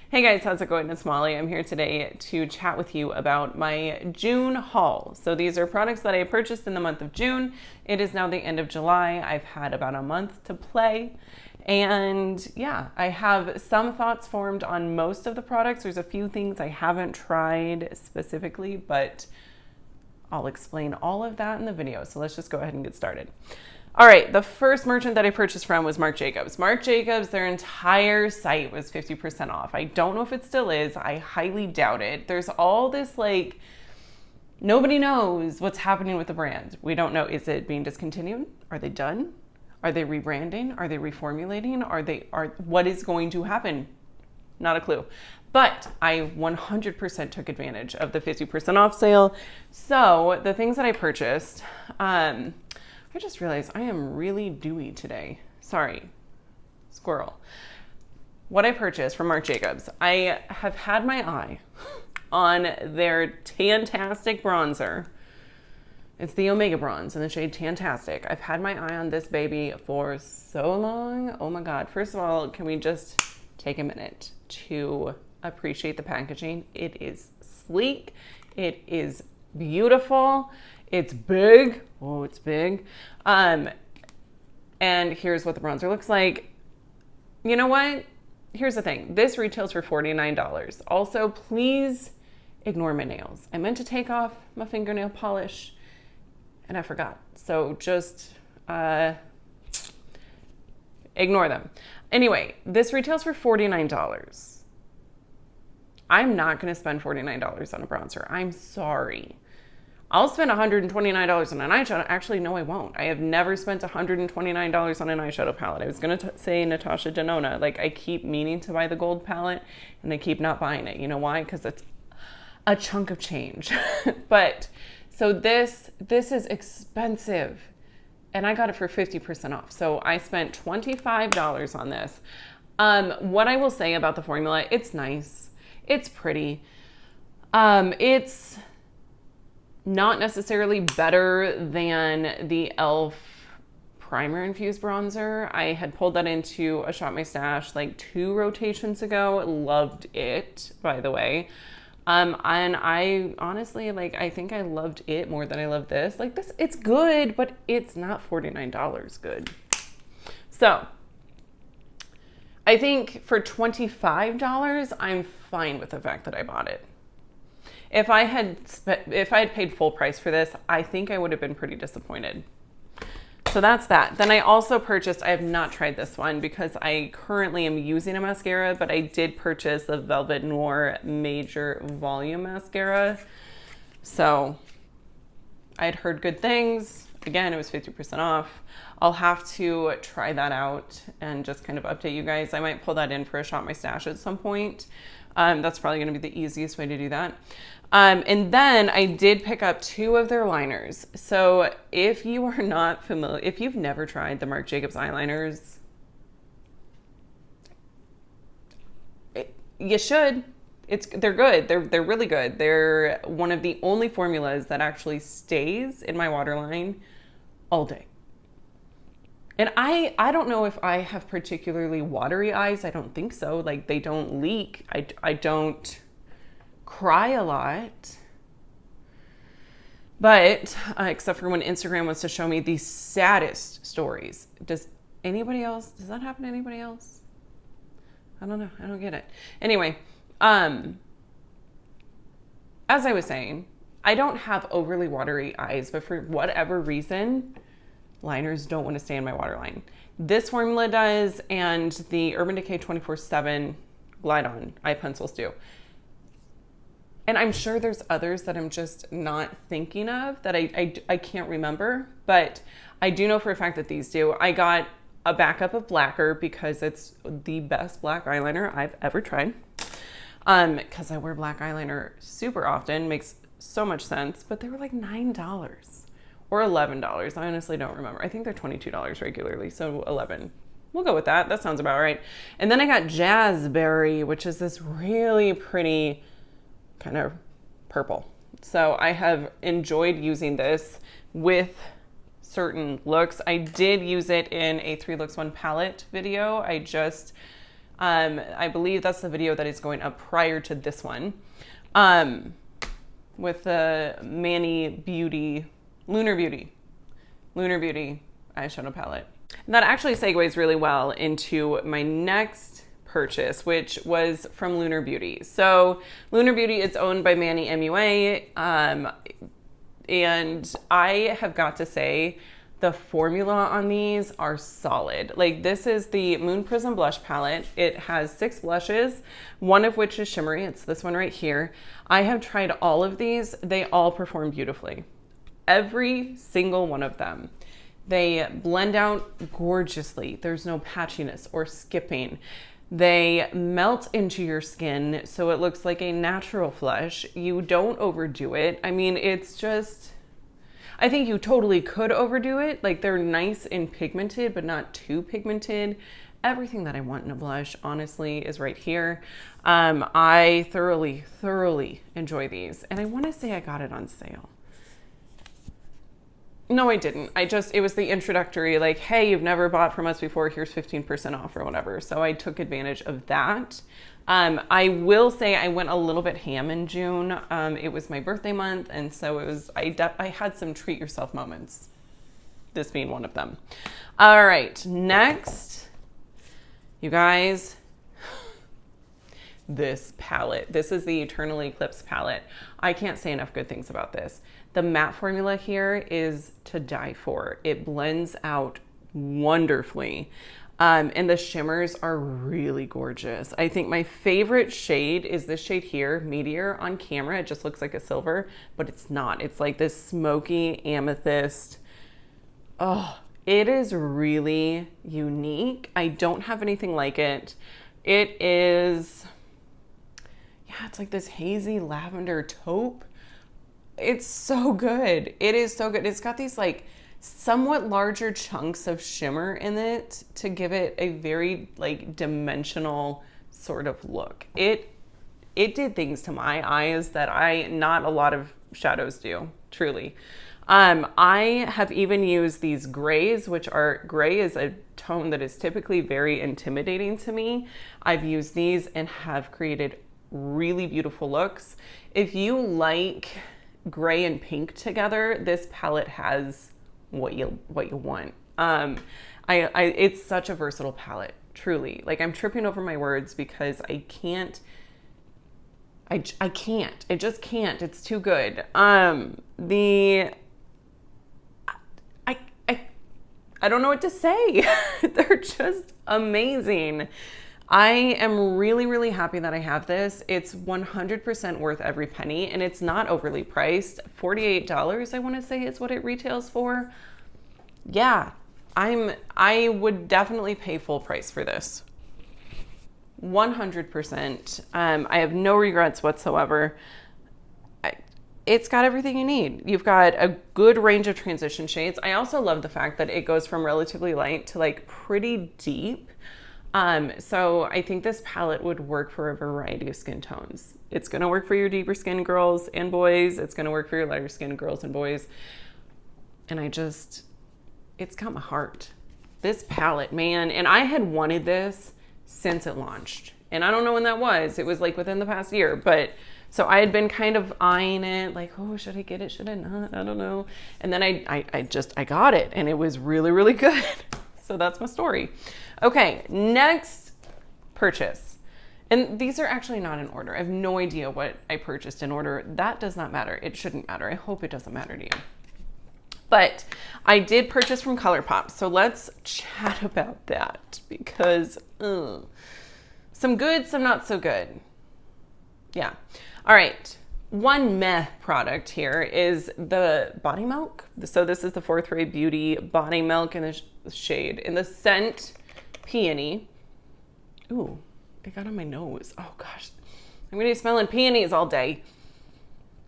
Hey guys, how's it going? It's Molly. I'm here today to chat with you about my June haul. So these are products that I purchased in the month of June. It is now the end of July. I've had about a month to play. And yeah, I have some thoughts formed on most of the products. There's a few things I haven't tried specifically, but I'll explain all of that in the video. So let's just go ahead and get started. All right, the first merchant that I purchased from was Marc Jacobs. Marc Jacobs, their entire site was 50% off. I don't know if it still is. I highly doubt it. There's all this nobody knows what's happening with the brand. We don't know. Is it being discontinued? Are they done? Are they rebranding? Are they reformulating? What is going to happen? Not a clue. But I 100% took advantage of the 50% off sale. So the things that I purchased, I just realized I am really dewy today. Sorry, squirrel. What I purchased from Marc Jacobs, I have had my eye on their Tantastic bronzer. It's the Omega Bronze in the shade Tantastic. I've had my eye on this baby for so long. Oh my God. First of all, can we just take a minute to appreciate the packaging? It is sleek. It is beautiful. It's big. Oh, it's big. And here's what the bronzer looks like. You know what? Here's the thing. This retails for $49. Also, please ignore my nails. I meant to take off my fingernail polish and I forgot. So just ignore them. Anyway, this retails for $49. I'm not going to spend $49 on a bronzer. I'm sorry. I'll spend $129 on an eyeshadow. Actually, no, I won't. I have never spent $129 on an eyeshadow palette. I was going to say Natasha Denona. I keep meaning to buy the gold palette, and I keep not buying it. You know why? Because it's a chunk of change. But, so this is expensive, and I got it for 50% off. So I spent $25 on this. What I will say about the formula, it's nice. It's pretty. It's not necessarily better than the e.l.f. primer infused bronzer. I had pulled that into a Shop My Stash 2 rotations ago. Loved it, by the way. And I honestly, I think I loved it more than I love this. This, it's good, but it's not $49 good. So I think for $25, I'm fine with the fact that I bought it. If I had paid full price for this, I think I would have been pretty disappointed. So that's that. Then I also purchased, I have not tried this one because I currently am using a mascara, but I did purchase the Velvet Noir Major Volume Mascara. So I had heard good things. Again, it was 50% off. I'll have to try that out and just kind of update you guys. I might pull that in for a Shop My Stash at some point. That's probably going to be the easiest way to do that. And then I did pick up 2 of their liners. So if you are not familiar, if you've never tried the Marc Jacobs eyeliners, you should. They're good. They're really good. They're one of the only formulas that actually stays in my waterline all day. And I don't know if I have particularly watery eyes. I don't think so. They don't leak. I don't cry a lot. But except for when Instagram wants to show me the saddest stories. Does that happen to anybody else? I don't know. I don't get it. Anyway, as I was saying, I don't have overly watery eyes, but for whatever reason, liners don't want to stay in my waterline. This formula does, and the Urban Decay 24/7 Glide On eye pencils do. And I'm sure there's others that I'm just not thinking of that I can't remember, but I do know for a fact that these do. I got a backup of Blacker because it's the best black eyeliner I've ever tried. Because I wear black eyeliner super often, makes so much sense, but they were $9 or $11. I honestly don't remember. I think they're $22 regularly, so 11. We'll go with that. That sounds about right. And then I got Jazzberry, which is this really pretty kind of purple. So I have enjoyed using this with certain looks. I did use it in a 3 looks 1 palette video. I just I believe that's the video that is going up prior to this one. With the Manny Beauty, Lunar Beauty eyeshadow palette. And that actually segues really well into my next purchase, which was from Lunar Beauty. So Lunar Beauty is owned by Manny MUA. And I have got to say, the formula on these are solid. Like, this is the Moon Prism blush palette. It has 6 blushes, one of which is shimmery. It's this one right here. I have tried all of these. They all perform beautifully. Every single one of them. They blend out gorgeously. There's no patchiness or skipping. They melt into your skin so it looks like a natural flush. You don't overdo it. I mean, it's just, I think you totally could overdo it. Like, they're nice and pigmented, but not too pigmented. Everything that I want in a blush, honestly, is right here. I thoroughly enjoy these. And I want to say I got it on sale. No, I didn't. It was the introductory, like, hey, you've never bought from us before, here's 15% off or whatever. So I took advantage of that. I will say I went a little bit ham in June. It was my birthday month, and so it was, I had some treat yourself moments, this being one of them. All right, next, you guys, this palette. This is the Eternal Eclipse palette. I can't say enough good things about this. The matte formula here is to die for. It blends out wonderfully. And the shimmers are really gorgeous. I think my favorite shade is this shade here, Meteor. On camera, it just looks like a silver, but it's not. It's like this smoky amethyst. Oh, it is really unique. I don't have anything like it. It is, yeah, it's like this hazy lavender taupe. It's so good. It is so good. It's got these like somewhat larger chunks of shimmer in it to give it a very like dimensional sort of look. It did things to my eyes that not a lot of shadows do, truly. I have even used these grays, which are, gray is a tone that is typically very intimidating to me. I've used these and have created really beautiful looks. If you like gray and pink together, this palette has what you want. It's such a versatile palette, truly. Like, I'm tripping over my words because I can't. I just can't. It's too good. I don't know what to say. They're just amazing. I am really happy that I have this. It's 100% worth every penny, and it's not overly priced. $48, I want to say, is what it retails for. Yeah, I would definitely pay full price for this. 100%. I have no regrets whatsoever. It's got everything you need. You've got a good range of transition shades. I also love the fact that it goes from relatively light to like pretty deep. So I think this palette would work for a variety of skin tones. It's gonna work for your deeper skin girls and boys. It's gonna work for your lighter skin girls and boys. And it's got my heart. This palette, man, and I had wanted this since it launched. And I don't know when that was. It was like within the past year, but so I had been kind of eyeing it, like, oh, should I get it? Should I not? I don't know. And then I got it, and it was really good. So that's my story. Okay, next purchase. And these are actually not in order. I have no idea what I purchased in order. That does not matter. It shouldn't matter. I hope it doesn't matter to you. But I did purchase from ColourPop. So let's chat about that because some good, some not so good. Yeah. All right. One meh product here is the body milk. So this is the Fourth Ray Beauty body milk in the shade, in the scent Peony. Ooh, it got on my nose. Oh gosh, I'm gonna be smelling peonies all day.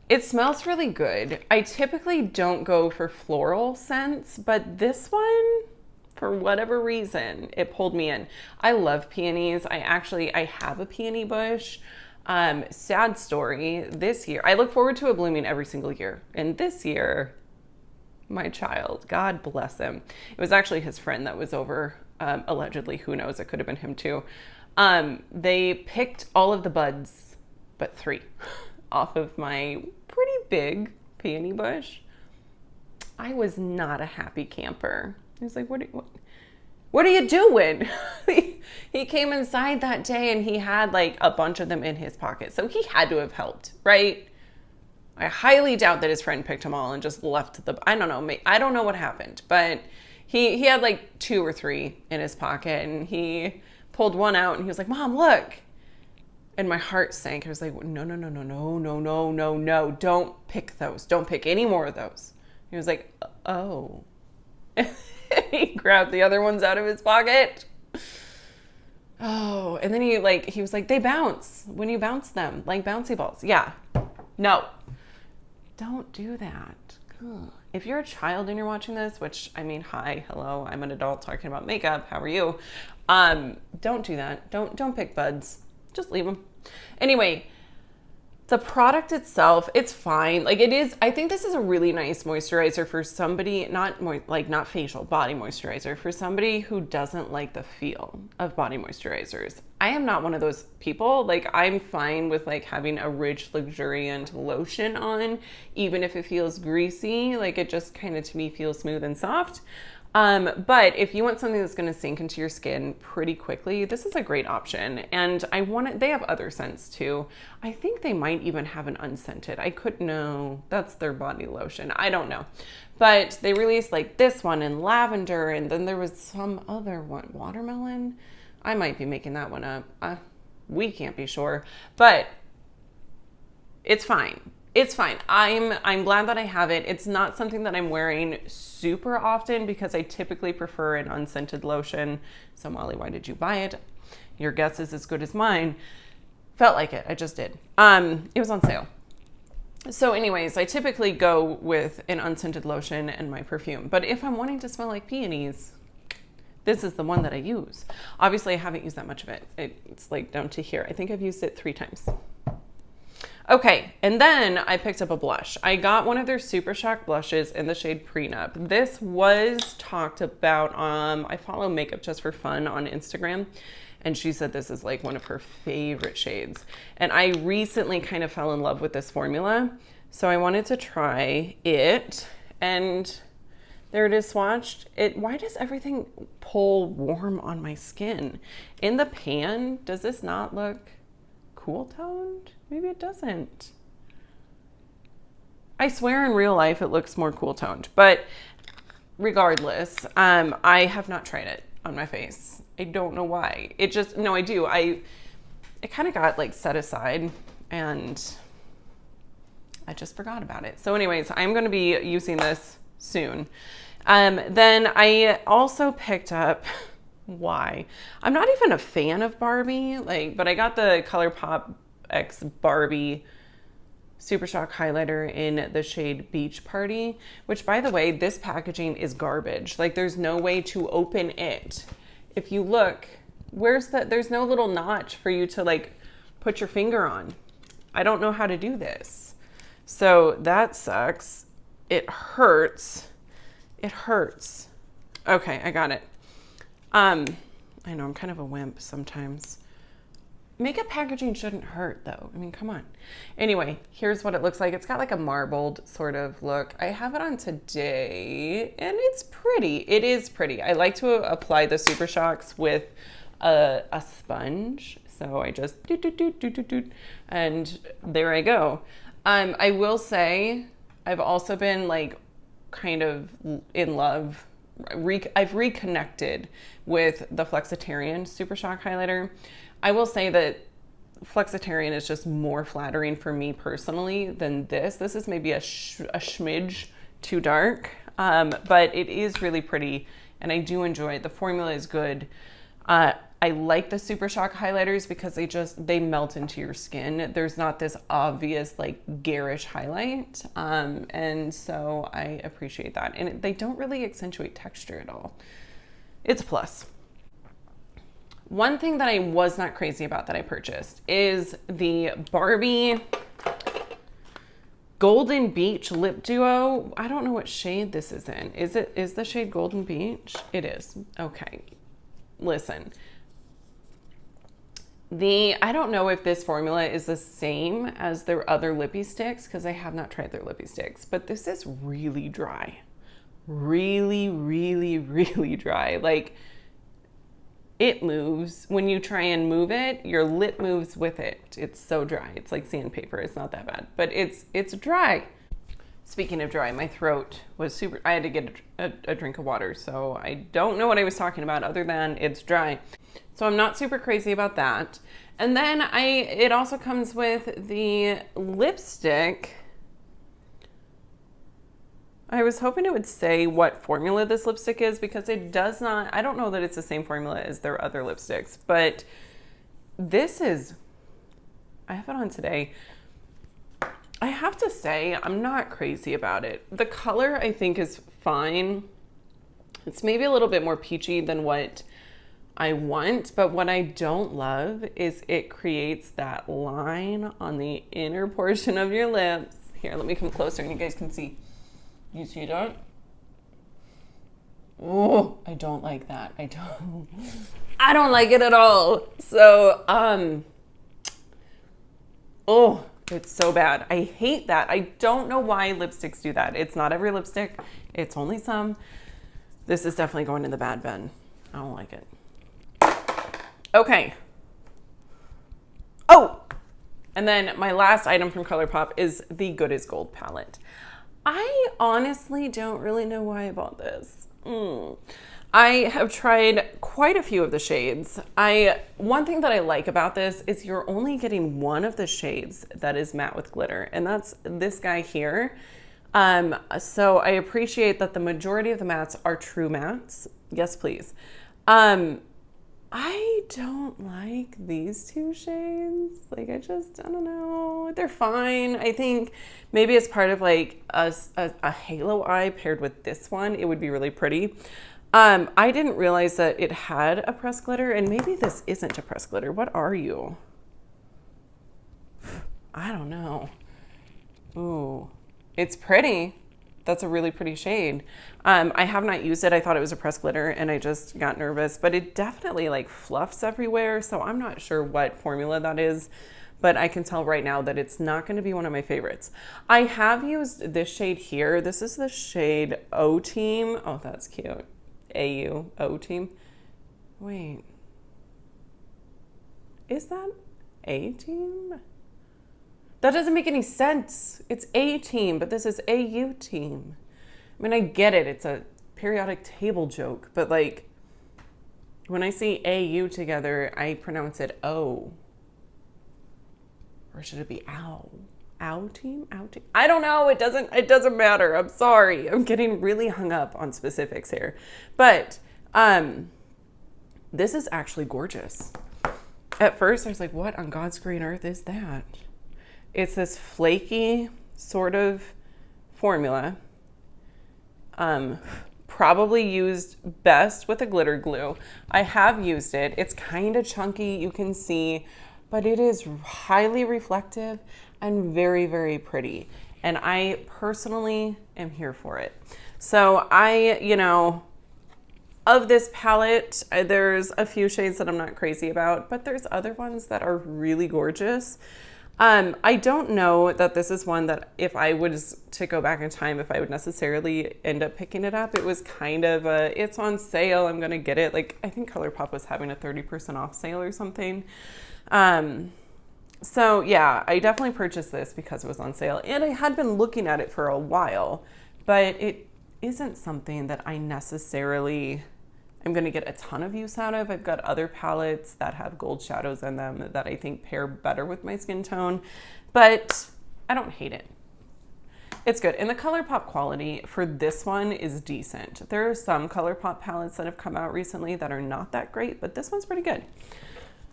It smells really good. I typically don't go for floral scents, but this one, for whatever reason, it pulled me in. I love peonies. I have a peony bush. Sad story, this year, I look forward to it blooming every single year. And this year, my child, God bless him. It was actually his friend that was over, allegedly, who knows, it could have been him too. They picked all of the buds, but 3, off of my pretty big peony bush. I was not a happy camper. He was like, what are you doing? He came inside that day and he had like a bunch of them in his pocket. So he had to have helped, right? I highly doubt that his friend picked them all and just left I don't know. I don't know what happened, but he had like 2 or 3 in his pocket and he pulled one out and he was like, Mom, look. And my heart sank. I was like, no, don't pick those. Don't pick any more of those. He was like, oh. He grabbed the other ones out of his pocket. Oh, and then he was like, they bounce when you bounce them, like bouncy balls. Yeah. No. Don't do that. Ugh. If you're a child and you're watching this, which, I mean, hi, hello, I'm an adult talking about makeup. How are you? Don't do that. Don't pick buds. Just leave them. Anyway, the product itself, it's fine. Like it is, I think this is a really nice moisturizer for somebody, not facial, body moisturizer for somebody who doesn't like the feel of body moisturizers. I am not one of those people. Like I'm fine with like having a rich, luxuriant lotion on, even if it feels greasy. Like it just kind of to me feels smooth and soft. But if you want something that's going to sink into your skin pretty quickly, this is a great option. And they have other scents too. I think they might even have an unscented. No, that's their body lotion. I don't know. But they released like this one in lavender, and then there was some other one, watermelon. I might be making that one up. We can't be sure, but it's fine. It's fine. I'm glad that I have it. It's not something that I'm wearing super often because I typically prefer an unscented lotion. So Molly, why did you buy it? Your guess is as good as mine. Felt like it. I just did. It was on sale. So anyways, I typically go with an unscented lotion and my perfume. But if I'm wanting to smell like peonies, this is the one that I use. Obviously, I haven't used that much of it. It's like down to here. I think I've used it 3 times. Okay, and then I picked up a blush. I got one of their Super Shock blushes in the shade Prenup. This was talked about, I follow Makeup Just for Fun on Instagram, and she said this is like one of her favorite shades. And I recently kind of fell in love with this formula, so I wanted to try it, and there it is swatched. Why does everything pull warm on my skin? In the pan, does this not look cool toned? Maybe it doesn't. I swear in real life it looks more cool toned, but regardless, I have not tried it on my face. I don't know why. No, I do. It kind of got like set aside and I just forgot about it. So anyways, I'm going to be using this soon. Then I also picked up, why? I'm not even a fan of Barbie, but I got the ColourPop X Barbie Super Shock highlighter in the shade Beach Party, which by the way, this packaging is garbage. Like there's no way to open it. If you look, there's no little notch for you to like put your finger on. I don't know how to do this. So that sucks. It hurts. It hurts. Okay, I got it. I know I'm kind of a wimp sometimes. Makeup packaging shouldn't hurt though. I mean, come on. Anyway, here's what it looks like. It's got like a marbled sort of look. I have it on today and it's pretty. It is pretty. I like to apply the Super Shocks with a sponge. So I just and there I go. I will say I've also been like kind of in love. I've reconnected with the Flexitarian Super Shock highlighter. I will say that Flexitarian is just more flattering for me personally than this. This is maybe a smidge too dark, but it is really pretty and I do enjoy it. The formula is good. I like the Super Shock highlighters because they melt into your skin. There's not this obvious like garish highlight. And so I appreciate that. And they don't really accentuate texture at all. It's a plus. One thing that I was not crazy about that I purchased is the Barbie Golden Beach Lip Duo. I don't know what shade this is in. Is the shade Golden Beach? It is. Okay. Listen. I don't know if this formula is the same as their other lippy sticks because I have not tried their lippy sticks, but this is really dry. Really, really, really dry. Like, it moves. When you try and move it, your lip moves with it. It's so dry. It's like sandpaper. It's not that bad, but it's dry. Speaking of dry, my throat was super, I had to get a drink of water, so I don't know what I was talking about other than it's dry. So I'm not super crazy about that. And then it also comes with the lipstick. I was hoping it would say what formula this lipstick is because it does not, I don't know that it's the same formula as their other lipsticks, but this is, I have it on today. I have to say, I'm not crazy about it. The color I think is fine. It's maybe a little bit more peachy than what I want, but what I don't love is it creates that line on the inner portion of your lips. Here, let me come closer and you guys can see. You see that? Oh, I don't like that. I don't like it at all. So, oh, it's so bad. I hate that. I don't know why lipsticks do that. It's not every lipstick. It's only some. This is definitely going in the bad bin. I don't like it. Okay. Oh, and then my last item from ColourPop is the Good as Gold palette. I honestly don't really know why I bought this. I have tried quite a few of the shades. One thing that I like about this is you're only getting one of the shades that is matte with glitter, and that's this guy here. So I appreciate that the majority of the mattes are true mattes. Yes, please. I don't like these two shades. Like, I don't know. They're fine. I think maybe as part of like a halo eye paired with this one, it would be really pretty. I didn't realize that it had a pressed glitter, and maybe this isn't a pressed glitter. What are you? I don't know. Ooh, it's pretty. That's a really pretty shade. I have not used it. I thought it was a pressed glitter and I just got nervous, but it definitely like fluffs everywhere. So I'm not sure what formula that is, but I can tell right now that it's not going to be one of my favorites. I have used this shade here. This is the shade O Team. Oh, that's cute. AU, O Team. Wait, is that A Team? That doesn't make any sense. It's A Team, but this is AU Team. I mean, I get it. It's a periodic table joke, but like when I see AU together, I pronounce it O. Or should it be ow? Ow Team? Ow Team? I don't know. It doesn't matter. I'm sorry. I'm getting really hung up on specifics here. But this is actually gorgeous. At first, I was like, what on God's green earth is that? It's this flaky sort of formula, probably used best with a glitter glue. I have used it. It's kind of chunky, you can see, but it is highly reflective and very, very pretty. And I personally am here for it. So of this palette, there's a few shades that I'm not crazy about, but there's other ones that are really gorgeous. I don't know that this is one that if I was to go back in time, if I would necessarily end up picking it up. It was kind of it's on sale, I'm going to get it. Like, I think ColourPop was having a 30% off sale or something. So yeah, I definitely purchased this because it was on sale, and I had been looking at it for a while, but it isn't something that I necessarily I'm going to get a ton of use out of. I've got other palettes that have gold shadows in them that I think pair better with my skin tone, but I don't hate it. It's good. And the ColourPop quality for this one is decent. There are some ColourPop palettes that have come out recently that are not that great, but this one's pretty good.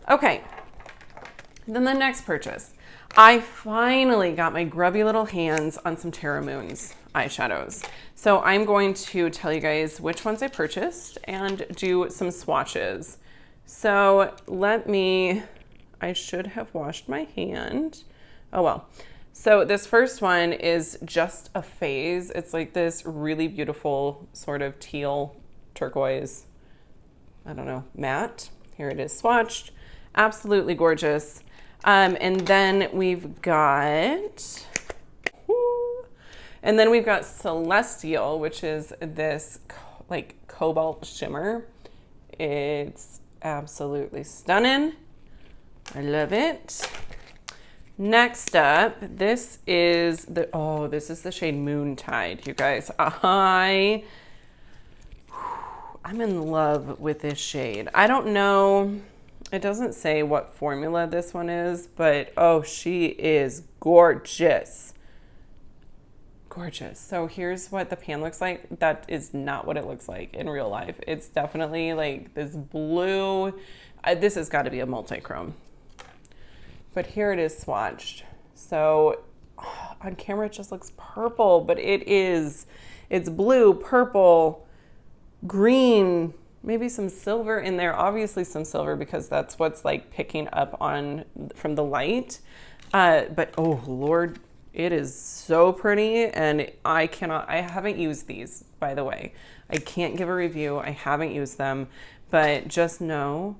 Okay. Then the next purchase. I finally got my grubby little hands on some Terra Moons eyeshadows. So I'm going to tell you guys which ones I purchased and do some swatches. So I should have washed my hand. Oh well. So this first one is Just a Phase. It's like this really beautiful sort of teal turquoise, I don't know, matte. Here it is swatched. Absolutely gorgeous. And then we've got, Celestial, which is this like cobalt shimmer. It's absolutely stunning. I love it. Next up, this is the shade Moontide, you guys. I'm in love with this shade. I don't know, it doesn't say what formula this one is, but oh, she is gorgeous. Gorgeous. So here's what the pan looks like. That is not what it looks like in real life. It's definitely like this blue. This has got to be a multi-chrome. But here it is swatched. So on camera it just looks purple, but it's blue, purple, green, maybe some silver in there. Obviously some silver because that's what's like picking up on from the light. But oh Lord, it is so pretty, and I haven't used these, by the way. I can't give a review. I haven't used them, but just know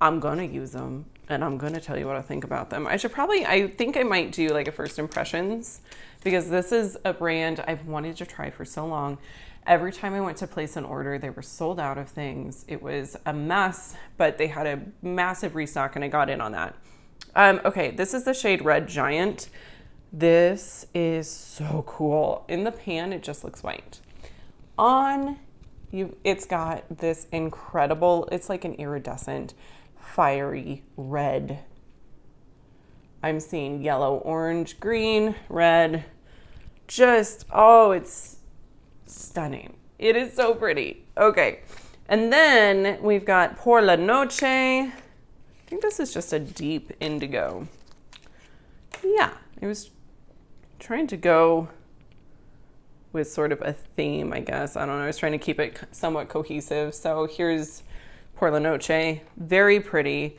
I'm gonna use them and I'm gonna tell you what I think about them. I think I might do like a first impressions, because this is a brand I've wanted to try for so long. Every time I went to place an order, they were sold out of things. It was a mess, but they had a massive restock and I got in on that. Okay, this is the shade Red Giant. This is so cool. In the pan, it just looks white. It's got this incredible, it's like an iridescent, fiery red. I'm seeing yellow, orange, green, red. It's stunning. It is so pretty. Okay. And then we've got Por la Noche. I think this is just a deep indigo. Yeah, it was trying to go with sort of a theme, I guess. I don't know. I was trying to keep it somewhat cohesive. So here's Por la Noche. Very pretty.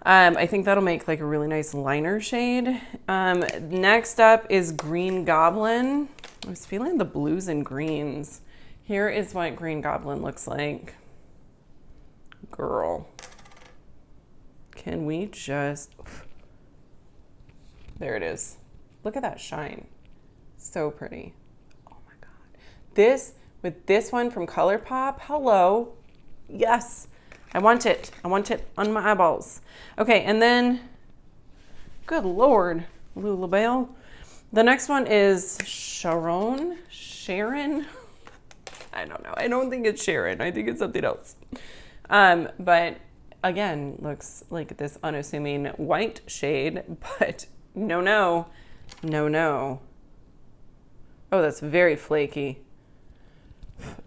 I think that'll make like a really nice liner shade. Next up is Green Goblin. I was feeling the blues and greens. Here is what Green Goblin looks like. Girl. Can we just... There it is. Look at that shine. So pretty. Oh my God. With this one from ColourPop, hello. Yes, I want it. I want it on my eyeballs. Okay, and then, good Lord, Lulabelle. The next one is Sharon? I don't know. I don't think it's Sharon. I think it's something else. But again, looks like this unassuming white shade, but no. Oh, that's very flaky.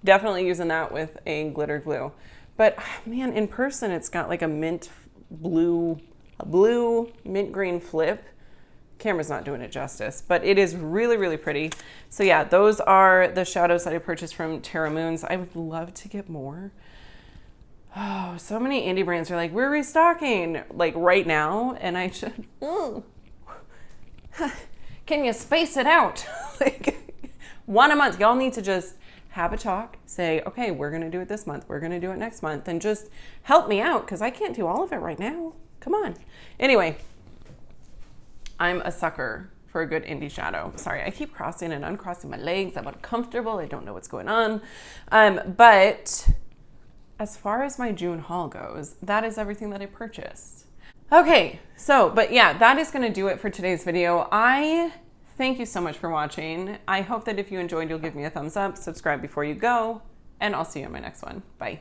Definitely using that with a glitter glue. But man, in person, it's got like a blue mint green flip. Camera's not doing it justice, but it is really, really pretty. So yeah, those are the shadows that I purchased from Terra Moons. I would love to get more. Oh, so many indie brands are like, we're restocking like right now. And I should, can you space it out? Like one a month. Y'all need to just have a talk, say, okay, we're going to do it this month. We're going to do it next month, and just help me out because I can't do all of it right now. Come on. Anyway, I'm a sucker for a good indie shadow. Sorry, I keep crossing and uncrossing my legs. I'm uncomfortable. I don't know what's going on. But as far as my June haul goes, that is everything that I purchased. Okay, but yeah, that is going to do it for today's video. Thank you so much for watching. I hope that if you enjoyed, you'll give me a thumbs up, subscribe before you go, and I'll see you in my next one. Bye.